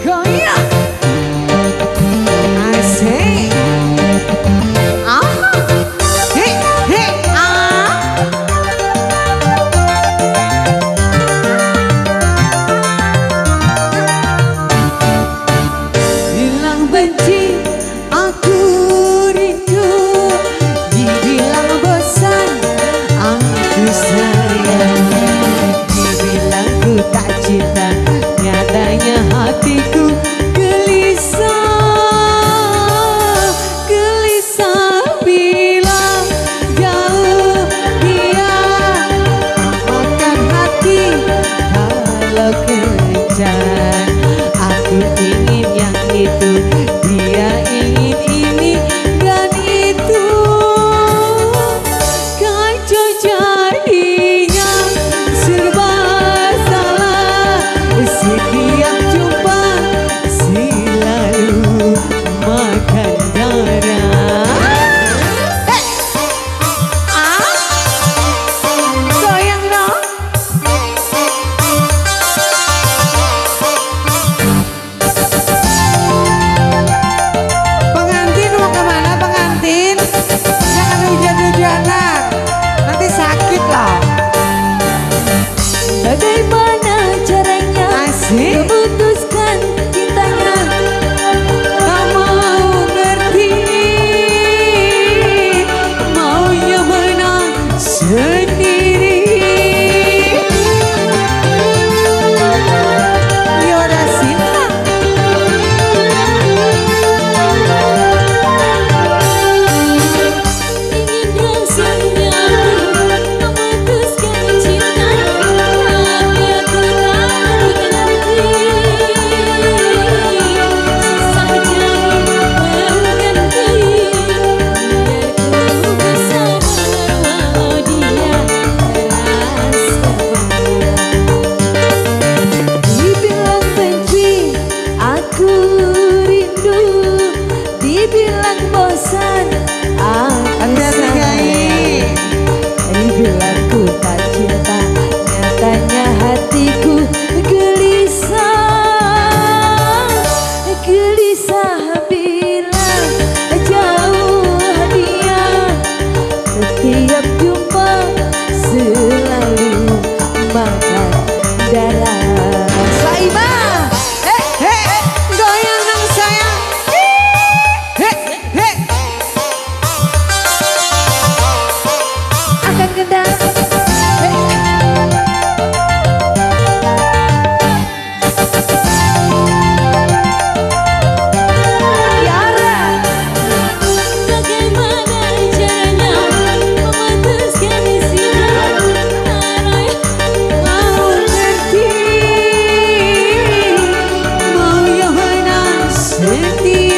Goyang asik. Bilang benci aku rindu, dibilang bosan aku sayang, dibilang ku tak cinta, nyatanya hatiku gelisah, gelisah bila jauh dia makan hati kalau kejar. Aku ingin yang itu, dia ingin ini dan itu, kacau jadinya serba salah. Setiap jumpa selalu makan darah. Goyang dong. Pengantin mau kemana pengantin? Jangan hujan-hujanan, nanti sakit loh. Bagaimana caranya memutuskan cintanya? Tak mau ngerti, maunya menang sendiri. Yoda Sinta. Ingin rasanya memutuskan cinta, tapi aku tak mengerti. Susah jadi mengganti, biar ku bersama walau dia terasa Dibilang benci aku rindu, dibilang bosan aku sayang, dibilang ku tak cinta, nyatanya hatiku gelisah, gelisah bila jauh dia. Setiap jumpa selalu makan darah. Saibah, goyang dong sayang. Akan gendang. Yara. bagaimana caranya memutuskan cinta. Mau ngerti, mau yang menang sendiri.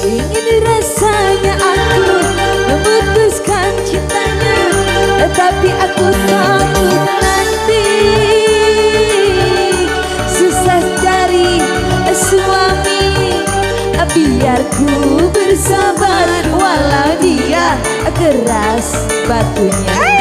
Ingin rasanya aku memutuskan cintanya, tapi aku takut nanti susah cari suami. Biar ku bersabar walau dia keras batunya.